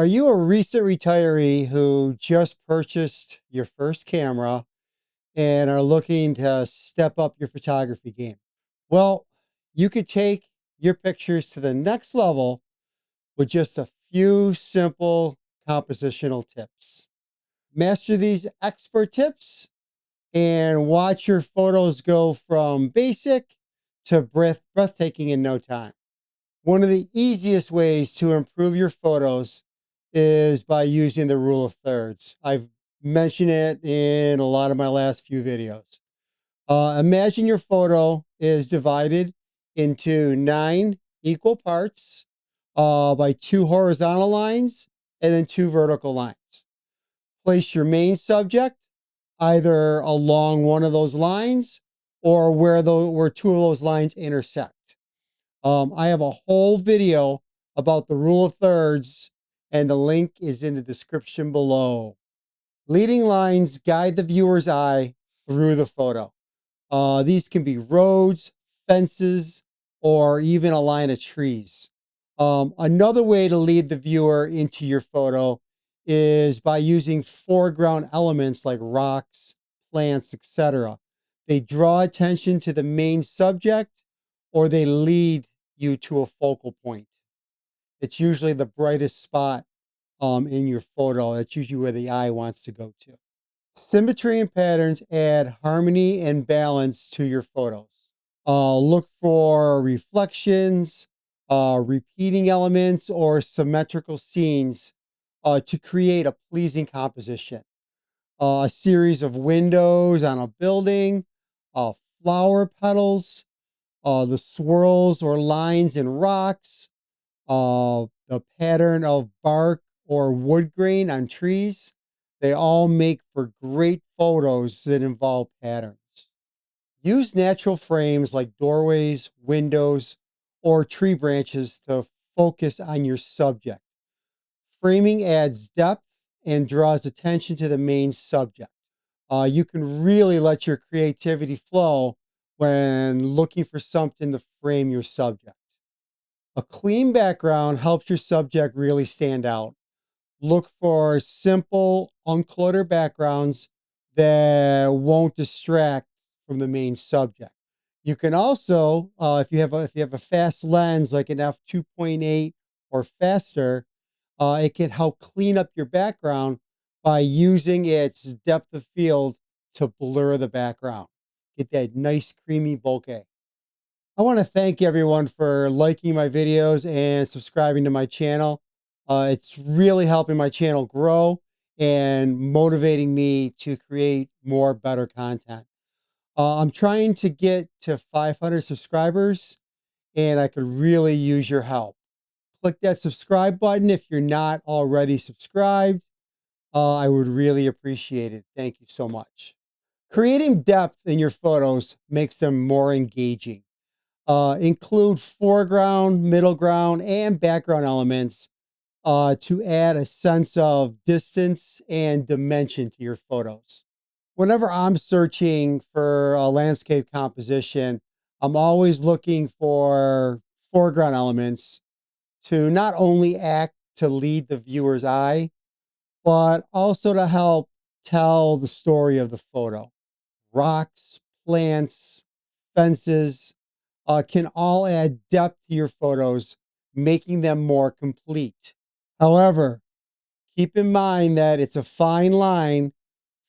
Are you a recent retiree who just purchased your first camera and are looking to step up your photography game? Well, you could take your pictures to the next level with just a few simple compositional tips. Master these expert tips and watch your photos go from basic to breathtaking in no time. One of the easiest ways to improve your photos is by using the rule of thirds. I've mentioned it in a lot of my last few videos. Imagine your photo is divided into 9 equal parts by 2 horizontal lines and then 2 vertical lines. Place your main subject either along one of those lines or where 2 of those lines intersect. I have a whole video about the rule of thirds, and the link is in the description below. Leading lines guide the viewer's eye through the photo. These can be roads, fences, or even a line of trees. Another way to lead the viewer into your photo is by using foreground elements like rocks, plants, etc. They draw attention to the main subject, or they lead you to a focal point. It's usually the brightest spot in your photo. That's usually where the eye wants to go to. Symmetry and patterns add harmony and balance to your photos. Look for reflections, repeating elements, or symmetrical scenes to create a pleasing composition. A series of windows on a building, flower petals, the swirls or lines in rocks, the pattern of bark or wood grain on trees. They all make for great photos that involve patterns. Use natural frames like doorways, windows, or tree branches to focus on your subject. Framing adds depth and draws attention to the main subject. You can really let your creativity flow when looking for something to frame your subject. A clean background helps your subject really stand out. Look for simple, uncluttered backgrounds that won't distract from the main subject. You can also, if you have a fast lens like an f2.8 or faster, it can help clean up your background by using its depth of field to blur the background. Get that nice creamy bokeh. I want to thank everyone for liking my videos and subscribing to my channel. It's really helping my channel grow and motivating me to create more better content. I'm trying to get to 500 subscribers, and I could really use your help. Click that subscribe button if you're not already subscribed. I would really appreciate it. Thank you so much. Creating depth in your photos makes them more engaging. Include foreground, middle ground, and background elements to add a sense of distance and dimension to your photos. Whenever I'm searching for a landscape composition, I'm always looking for foreground elements to not only act to lead the viewer's eye, but also to help tell the story of the photo. Rocks, plants, fences can all add depth to your photos, making them more complete. However, keep in mind that it's a fine line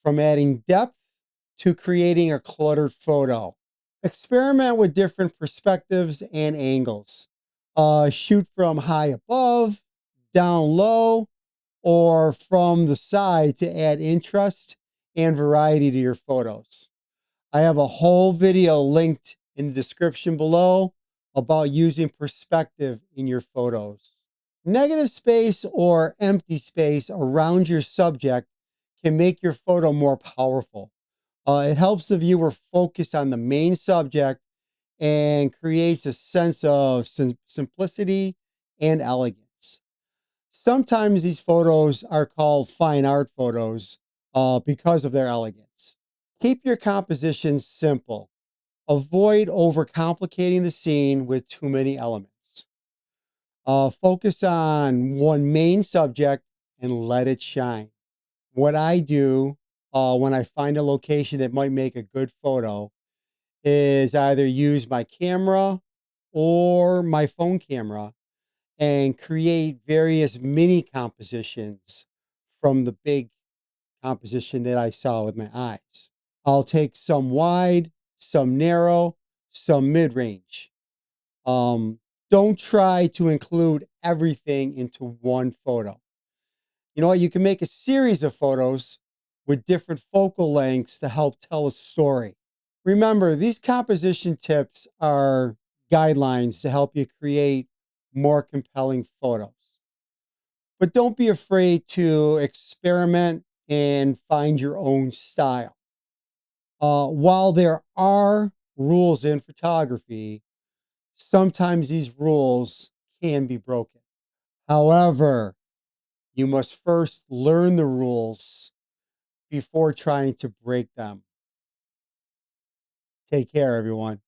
from adding depth to creating a cluttered photo. Experiment with different perspectives and angles. Shoot from high above, down low, or from the side to add interest and variety to your photos. I have a whole video linked in the description below about using perspective in your photos. Negative space or empty space around your subject can make your photo more powerful. It helps the viewer focus on the main subject and creates a sense of simplicity and elegance. Sometimes these photos are called fine art photos because of their elegance. Keep your compositions simple. Avoid overcomplicating the scene with too many elements. Focus on one main subject and let it shine. What I do when I find a location that might make a good photo is either use my camera or my phone camera and create various mini compositions from the big composition that I saw with my eyes. I'll take some wide, some narrow, some mid range. Um, don't try to include everything into one photo. You know what? You can make a series of photos with different focal lengths to help tell a story. Remember, these composition tips are guidelines to help you create more compelling photos. But don't be afraid to experiment and find your own style. While there are rules in photography, sometimes these rules can be broken. However, you must first learn the rules before trying to break them. Take care, everyone.